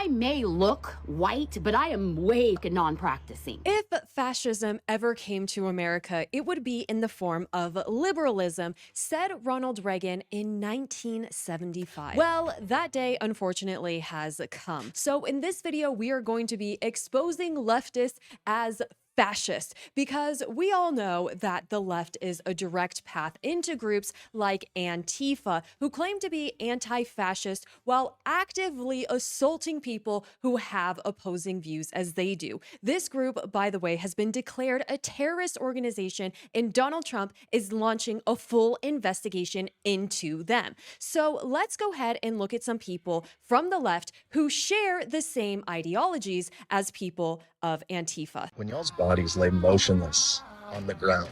I may look white, but I am way non-practicing. If fascism ever came to America, it would be in the form of liberalism, said Ronald Reagan in 1975. Well, that day, unfortunately, has come. So in this video, we are going to be exposing leftists as fascist, because we all know that the left is a direct path into groups like Antifa, who claim to be anti-fascist while actively assaulting people who have opposing views as they do. This group, by the way, has been declared a terrorist organization, and Donald Trump is launching a full investigation into them. So let's go ahead and look at some people from the left who share the same ideologies as people of Antifa. When y'all's bodies lay motionless on the ground,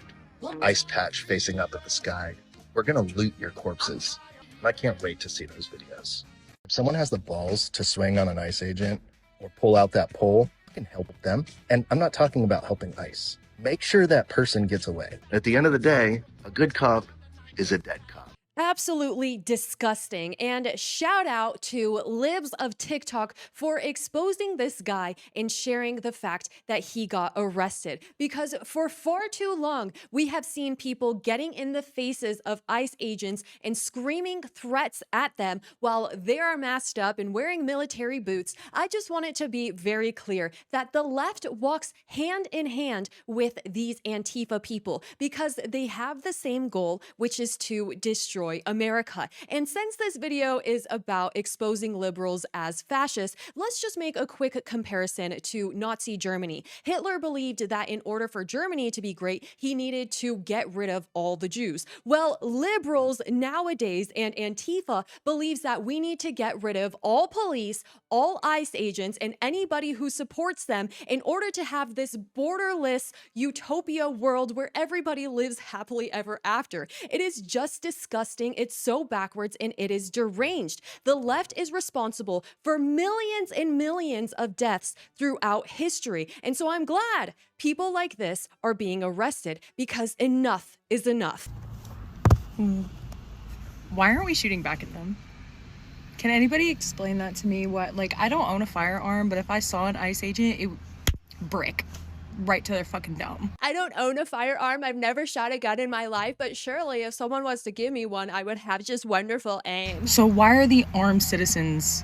ice patch facing up at the sky, we're gonna loot your corpses. I can't wait to see those videos. If someone has the balls to swing on an ICE agent or pull out that pole, you can help them. And I'm not talking about helping ICE. Make sure that person gets away. At the end of the day, a good cop is a dead cop. Absolutely disgusting. And shout out to libs of TikTok for exposing this guy and sharing the fact that he got arrested. Because for far too long, we have seen people getting in the faces of ICE agents and screaming threats at them while they are masked up and wearing military boots. I just want it to be very clear that the left walks hand in hand with these Antifa people because they have the same goal, which is to destroy America. And since this video is about exposing liberals as fascists, let's just make a quick comparison to Nazi Germany. Hitler believed that in order for Germany to be great, he needed to get rid of all the Jews. Well, liberals nowadays and Antifa believes that we need to get rid of all police, all ICE agents, and anybody who supports them in order to have this borderless utopia world where everybody lives happily ever after. It is just disgusting. It's so backwards and it is deranged. The left is responsible for millions and millions of deaths throughout history. And so I'm glad people like this are being arrested because enough is enough. Why aren't we shooting back at them? Can anybody explain that to me? I don't own a firearm, but if I saw an ICE agent, it would brick right to their fucking dome. I don't own a firearm. I've never shot a gun in my life, but surely if someone was to give me one, I would have just wonderful aim. So why are the armed citizens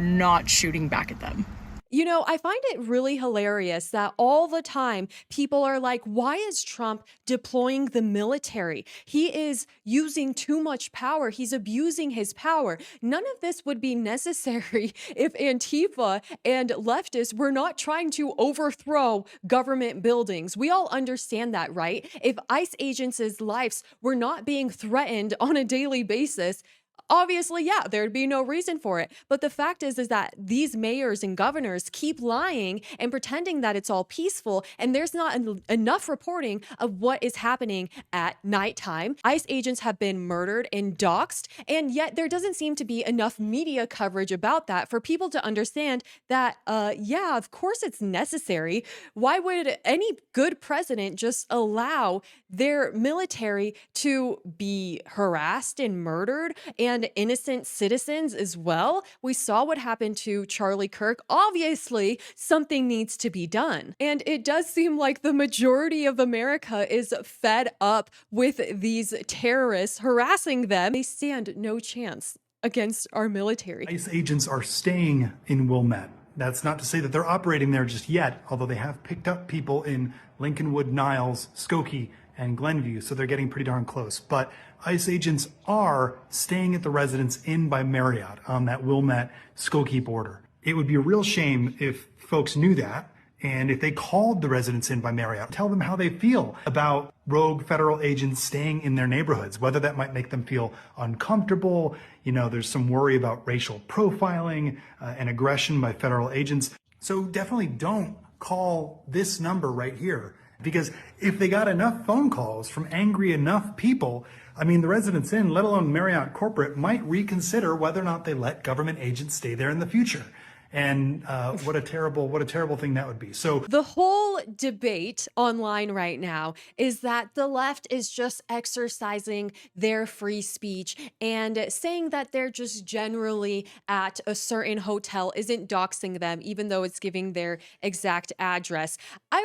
not shooting back at them? You know, I find it really hilarious that all the time people are like, why is Trump deploying the military? He is using too much power. He's abusing his power. None of this would be necessary if Antifa and leftists were not trying to overthrow government buildings. We all understand that, right? If ICE agents' lives were not being threatened on a daily basis, obviously, yeah, there'd be no reason for it. But the fact is that these mayors and governors keep lying and pretending that it's all peaceful, and there's not enough reporting of what is happening at nighttime. ICE agents have been murdered and doxed, and yet there doesn't seem to be enough media coverage about that for people to understand that, yeah, of course it's necessary. Why would any good president just allow their military to be harassed and murdered and innocent citizens as well? We saw what happened to Charlie Kirk. Obviously, something needs to be done. And it does seem like the majority of America is fed up with these terrorists harassing them. They stand no chance against our military. ICE agents are staying in Wilmette. That's not to say that they're operating there just yet, although they have picked up people in Lincolnwood, Niles, Skokie, and Glenview, so they're getting pretty darn close. But ICE agents are staying at the Residence Inn by Marriott on that Wilmette-Skokie border. It would be a real shame if folks knew that, and if they called the Residence Inn by Marriott, tell them how they feel about rogue federal agents staying in their neighborhoods, whether that might make them feel uncomfortable. You know, there's some worry about racial profiling and aggression by federal agents. So definitely don't call this number right here. Because if they got enough phone calls from angry enough people, I mean, the Residence Inn, let alone Marriott Corporate, might reconsider whether or not they let government agents stay there in the future. And what a terrible thing that would be. So the whole debate online right now is that the left is just exercising their free speech, and saying that they're just generally at a certain hotel isn't doxing them, even though it's giving their exact address.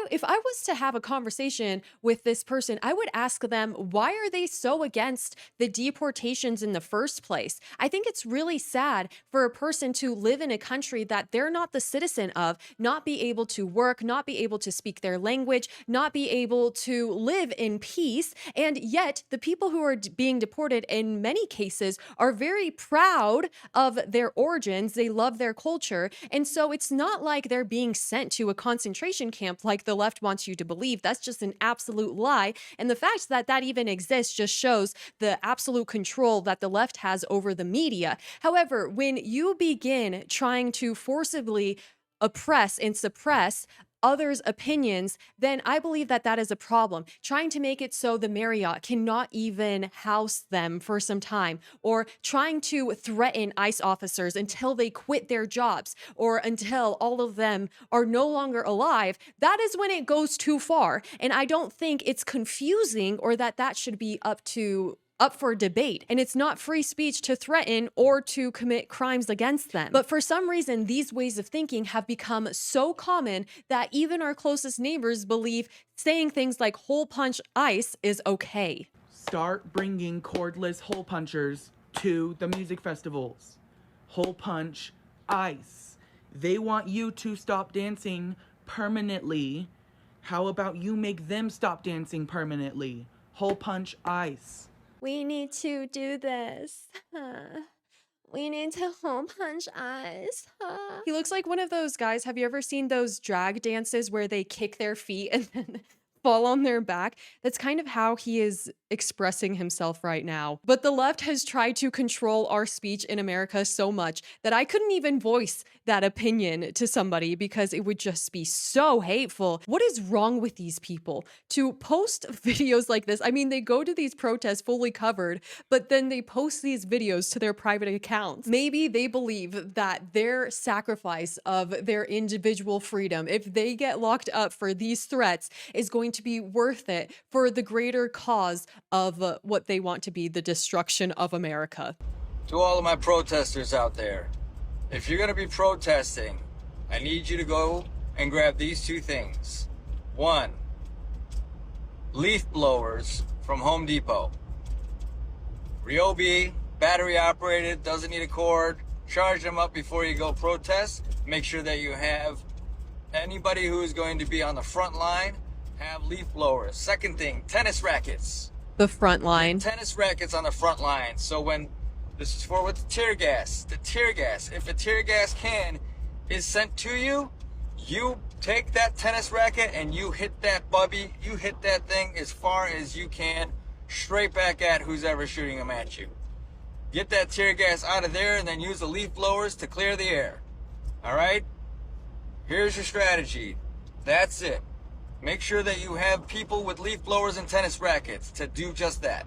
If I was to have a conversation with this person, I would ask them, why are they so against the deportations in the first place? I think it's really sad for a person to live in a country that they're not the citizen of, not be able to work, not be able to speak their language, not be able to live in peace. And yet the people who are being deported in many cases are very proud of their origins. They love their culture. And so it's not like they're being sent to a concentration camp like the left wants you to believe. That's just an absolute lie. And the fact that that even exists just shows the absolute control that the left has over the media. However, when you begin trying to forcibly oppress and suppress others' opinions, then I believe that that is a problem. Trying to make it so the Marriott cannot even house them for some time, or trying to threaten ICE officers until they quit their jobs, or until all of them are no longer alive, that is when it goes too far. And I don't think it's confusing, or that that should be up for debate. And it's not free speech to threaten or to commit crimes against them. But for some reason, these ways of thinking have become so common that even our closest neighbors believe saying things like hole punch ICE is okay. Start bringing cordless hole punchers to the music festivals. Hole punch ICE. They want you to stop dancing permanently. How about you make them stop dancing permanently? Hole punch ICE. We need to do this. We need to hole punch ICE. He looks like one of those guys. Have you ever seen those drag dances where they kick their feet and then fall on their back? That's kind of how he is expressing himself right now. But the left has tried to control our speech in America so much that I couldn't even voice that opinion to somebody because it would just be so hateful. What is wrong with these people to post videos like this? I mean, they go to these protests fully covered, but then they post these videos to their private accounts. Maybe they believe that their sacrifice of their individual freedom, if they get locked up for these threats, is going to be worth it for the greater cause of what they want to be the destruction of America. To all of my protesters out there, if you're going to be protesting, I need you to go and grab these two things. One, leaf blowers from Home Depot. Ryobi, battery operated, doesn't need a cord. Charge them up before you go protest. Make sure that you have anybody who is going to be on the front line have leaf blowers. Second thing, tennis rackets. The front line. Tennis rackets on the front line. So when this is for with the tear gas, if a tear gas can is sent to you, you take that tennis racket and you hit that bubby, you hit that thing as far as you can, straight back at who's ever shooting them at you. Get that tear gas out of there and then use the leaf blowers to clear the air. All right? Here's your strategy. That's it. Make sure that you have people with leaf blowers and tennis rackets to do just that.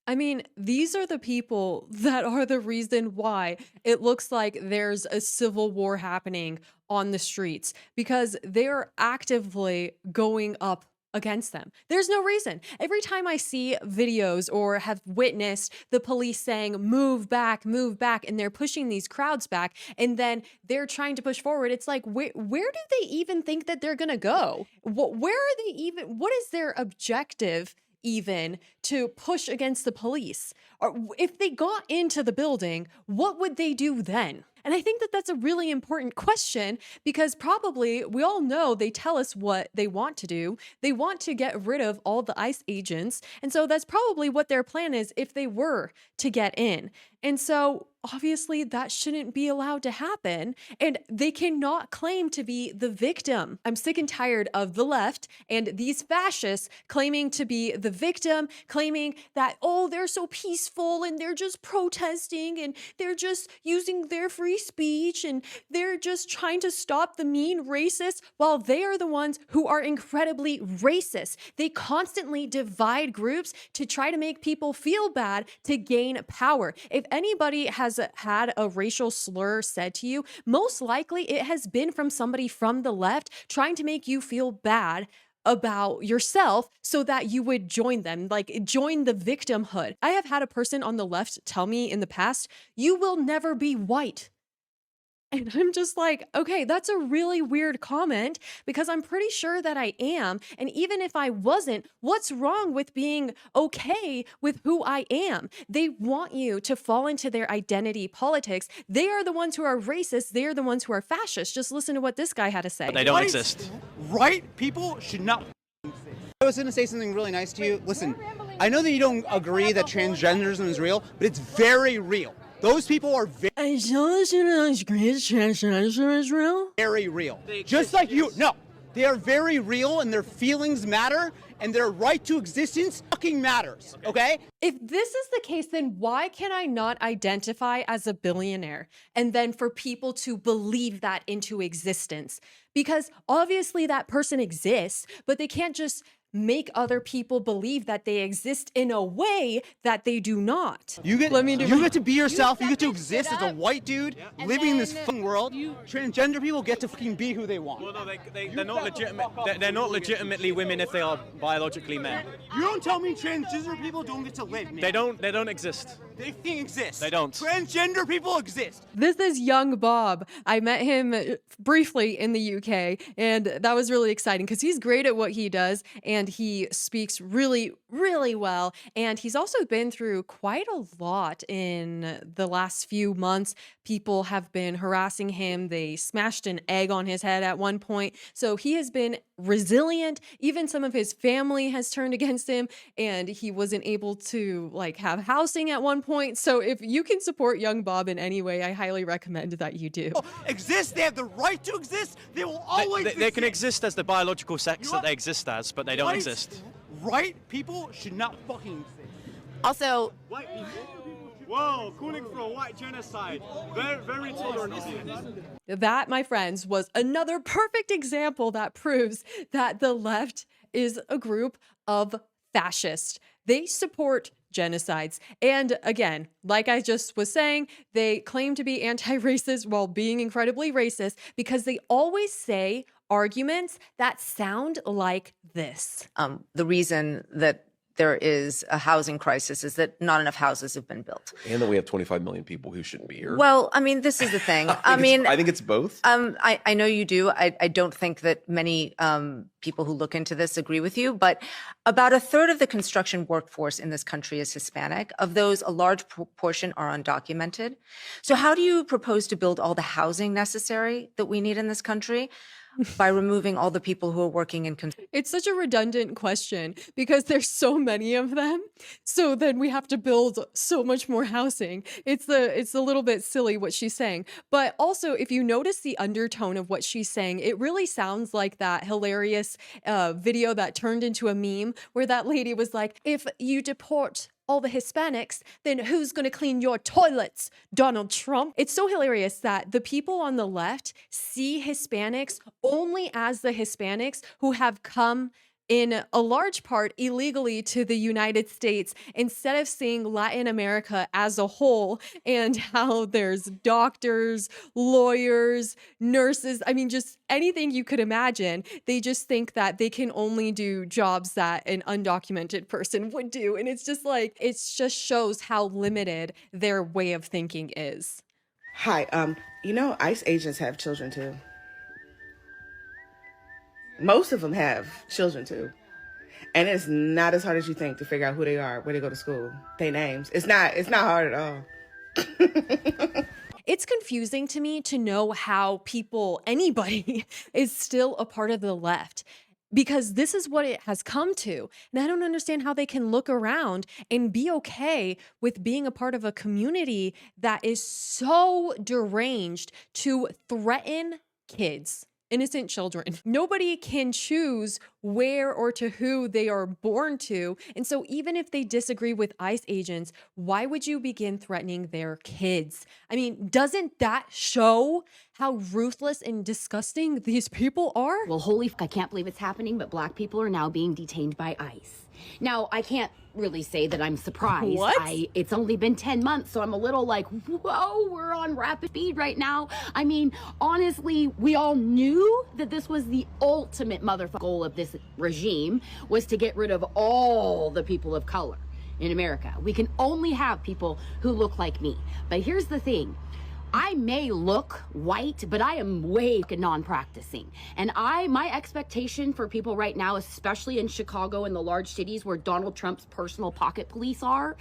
I mean, these are the people that are the reason why it looks like there's a civil war happening on the streets, because they're actively going up against them. There's no reason. Every time I see videos or have witnessed the police saying, move back, and they're pushing these crowds back, and then they're trying to push forward, it's like, where do they even think that they're gonna go? Where are they even, what is their objective even to push against the police? Or if they got into the building, what would they do then? And I think that that's a really important question, because probably we all know they tell us what they want to do. They want to get rid of all the ICE agents. And so that's probably what their plan is if they were to get in. And so obviously that shouldn't be allowed to happen. And they cannot claim to be the victim. I'm sick and tired of the left and these fascists claiming to be the victim, claiming that, oh, they're so peaceful and they're just protesting and they're just using their free free speech and they're just trying to stop the mean racists, while they are the ones who are incredibly racist. They constantly divide groups to try to make people feel bad to gain power. If anybody has had a racial slur said to you, most likely it has been from somebody from the left trying to make you feel bad about yourself so that you would join them, like join the victimhood. I have had a person on the left tell me in the past, you will never be white. And I'm just like, okay, that's a really weird comment because I'm pretty sure that I am. And even if I wasn't, what's wrong with being okay with who I am? They want you to fall into their identity politics. They are the ones who are racist. They are the ones who are fascists. Just listen to what this guy had to say. But they don't exist. Right? People should not exist. I was going to say something really nice to you. Listen, I know that you don't agree that transgenderism is real, but it's very real. Those people are very real. Just like you. No, they are very real and their feelings matter and their right to existence fucking matters, okay? If this is the case, then why can I not identify as a billionaire and then for people to believe that into existence? Because obviously that person exists, but they can't just make other people believe that they exist in a way that they do not. You get to be yourself. You get to exist as a white dude living in this fucking world. Transgender people get to fucking be who they want. Well, no, they're not legitimate. They're not legitimately women if they are biologically men. You don't tell me transgender people don't get to live, man. They don't exist. They fucking exist. They don't. Transgender people exist. This is young Bob. I met him briefly in the UK, and that was really exciting because he's great at what he does, and he speaks really, really well. And he's also been through quite a lot in the last few months. People have been harassing him. They smashed an egg on his head at one point. So he has been resilient. Even some of his family has turned against him, and he wasn't able to have housing at one point. So if you can support young Bob in any way, I highly recommend that you do. Exist. They have the right to exist. They will always They can exist as the biological sex that they exist as, but they don't exist. Right? People should not fucking exist. Also, White people. Whoa, calling for a white genocide. Very, very tolerant. That, my friends, was another perfect example that proves that the left is a group of fascists. They support genocides. And again, like I just was saying, they claim to be anti-racist while being incredibly racist because they always say arguments that sound like this. the reason that there is a housing crisis is that not enough houses have been built. And that we have 25 million people who shouldn't be here. Well, I mean, this is the thing. I think it's both. I know you do. I don't think that many people who look into this agree with you, but about a third of the construction workforce in this country is Hispanic. Of those, a large proportion are undocumented. So how do you propose to build all the housing necessary that we need in this country? By removing all the people who are working in It's such a redundant question because there's so many of them. So then we have to build so much more housing. It's a little bit silly what she's saying. But also, if you notice the undertone of what she's saying, it really sounds like that hilarious video that turned into a meme where that lady was like, if you deport all the Hispanics, then who's going to clean your toilets, Donald Trump? It's so hilarious that the people on the left see Hispanics only as the Hispanics who have come in a large part illegally to the United States, instead of seeing Latin America as a whole and how there's doctors, lawyers, nurses, I mean, just anything you could imagine. They just think that they can only do jobs that an undocumented person would do. And it's just it just shows how limited their way of thinking is. Hi, ICE agents have children too. Most of them have children too. And it's not as hard as you think to figure out who they are, where they go to school, their names. It's not hard at all. It's confusing to me to know how anybody is still a part of the left, because this is what it has come to. And I don't understand how they can look around and be okay with being a part of a community that is so deranged to threaten kids. innocent children. Nobody can choose where or to who they are born to. And so even if they disagree with ICE agents, why would you begin threatening their kids? I mean, doesn't that show how ruthless and disgusting these people are? Well, holy I can't believe it's happening, but black people are now being detained by ICE. Now, I can't really say that I'm surprised. What? It's only been 10 months, so I'm a little like, whoa, we're on rapid speed right now. I mean, honestly, we all knew that this was the ultimate motherfucking goal of this regime, was to get rid of all the people of color in America. We can only have people who look like me. But here's the thing. I may look white, but I am way non-practicing. And my expectation for people right now, especially in Chicago and the large cities where Donald Trump's personal pocket police are,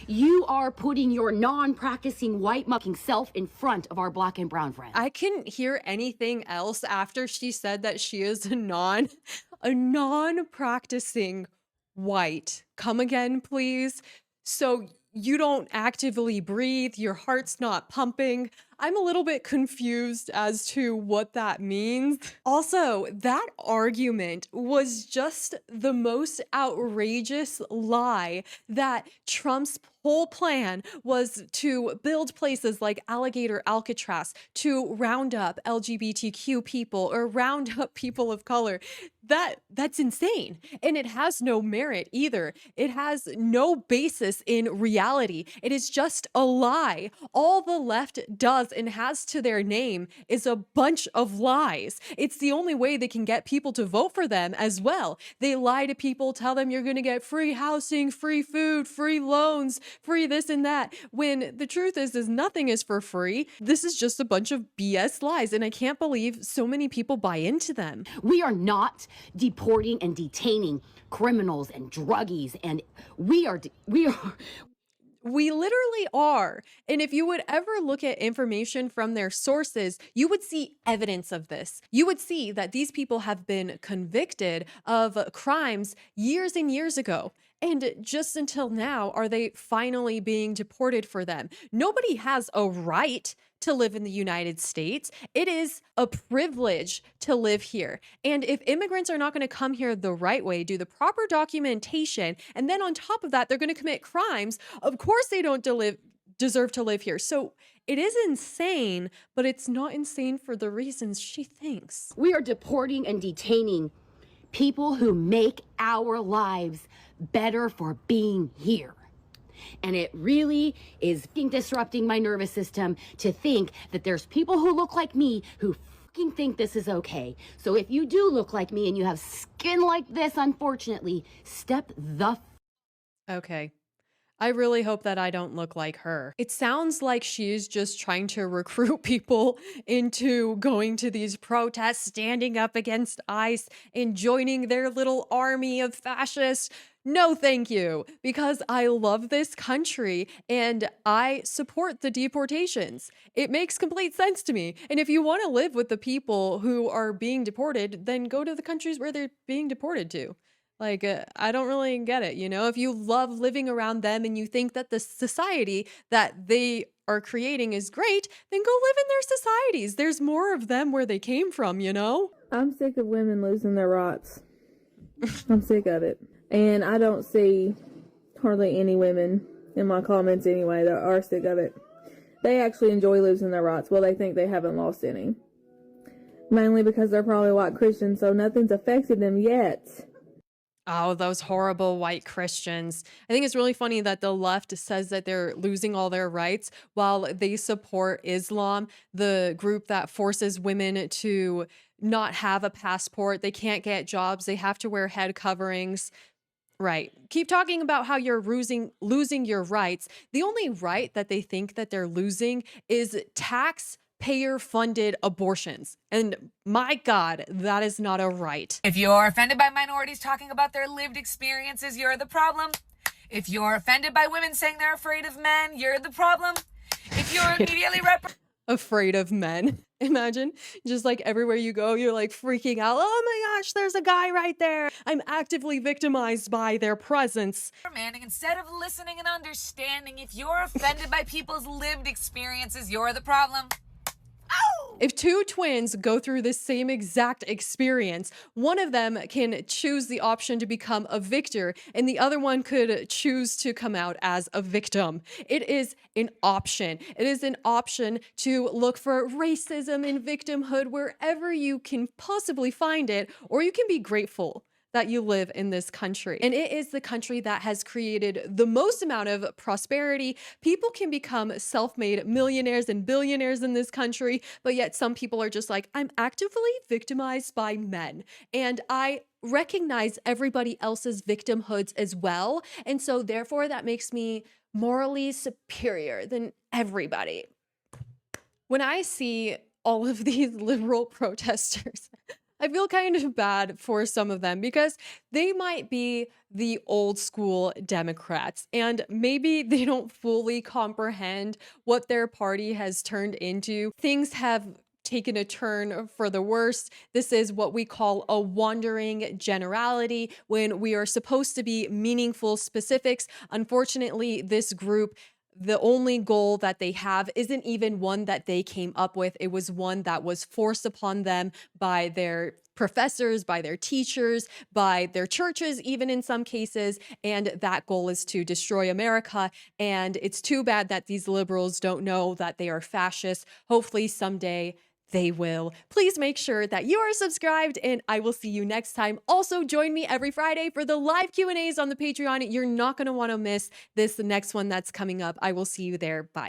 you are putting your non-practicing white mucking self in front of our black and brown friends. I couldn't hear anything else after she said that she is a non-practicing white. Come again, please. So you don't actively breathe, your heart's not pumping. I'm a little bit confused as to what that means. Also, that argument was just the most outrageous lie, that Trump's whole plan was to build places like Alligator Alcatraz to round up LGBTQ people or round up people of color. That's insane. And it has no merit either. It has no basis in reality. It is just a lie. All the left does and has to their name is a bunch of lies. It's the only way they can get people to vote for them as well. They lie to people, tell them you're going to get free housing, free food, free loans, free this and that, when the truth is nothing is for free. This is just a bunch of BS lies, and I can't believe so many people buy into them. We are not deporting and detaining criminals and druggies, and we literally are. And if you would ever look at information from their sources, you would see evidence of this. You would see that these people have been convicted of crimes years and years ago. And just until now, are they finally being deported for them? Nobody has a right to live in the United States. It is a privilege to live here. And if immigrants are not going to come here the right way, do the proper documentation, and then on top of that, they're going to commit crimes, of course they don't deserve to live here. So it is insane, but it's not insane for the reasons she thinks. We are deporting and detaining people who make our lives better for being here. And it really is disrupting my nervous system to think that there's people who look like me who fucking think this is okay. So if you do look like me and you have skin like this, unfortunately, step the Okay. I really hope that I don't look like her. It sounds like she's just trying to recruit people into going to these protests, standing up against ICE, and joining their little army of fascists. No, thank you, because I love this country and I support the deportations. It makes complete sense to me. And if you want to live with the people who are being deported, then go to the countries where they're being deported to. Like, I don't really get it, you know? If you love living around them and you think that the society that they are creating is great, then go live in their societies. There's more of them where they came from, you know? I'm sick of women losing their rights. I'm sick of it. And I don't see hardly any women in my comments anyway that are sick of it. They actually enjoy losing their rights. Well, they think they haven't lost any. Mainly because they're probably white Christians, so nothing's affected them yet. Oh, those horrible white Christians. I think it's really funny that the left says that they're losing all their rights while they support Islam, the group that forces women to not have a passport. They can't get jobs. They have to wear head coverings. Right. Keep talking about how you're losing your rights. The only right that they think that they're losing is taxpayer-funded abortions. And my God, that is not a right. If you're offended by minorities talking about their lived experiences, you're the problem. If you're offended by women saying they're afraid of men, you're the problem. If you're immediately afraid of men. Imagine just like everywhere you go, you're like freaking out. Oh my gosh, there's a guy right there. I'm actively victimized by their presence. Instead of listening and understanding, if you're offended by people's lived experiences, you're the problem. If two twins go through the same exact experience, one of them can choose the option to become a victor, and the other one could choose to come out as a victim. It is an option. It is an option to look for racism and victimhood wherever you can possibly find it, or you can be grateful that you live in this country. And it is the country that has created the most amount of prosperity. People can become self-made millionaires and billionaires in this country, but yet some people are just like, I'm actively victimized by men. And I recognize everybody else's victimhoods as well. And so therefore that makes me morally superior than everybody. When I see all of these liberal protesters, I feel kind of bad for some of them because they might be the old school Democrats and maybe they don't fully comprehend what their party has turned into. Things have taken a turn for the worse. This is what we call a wandering generality when we are supposed to be meaningful specifics. Unfortunately, this group, the only goal that they have isn't even one that they came up with. It was one that was forced upon them by their professors, by their teachers, by their churches, even in some cases. And that goal is to destroy America. And it's too bad that these liberals don't know that they are fascists. Hopefully someday they will. Please make sure that you are subscribed and I will see you next time. Also, join me every Friday for the live Q&As on the Patreon. You're not going to want to miss this, the next one that's coming up. I will see you there. Bye.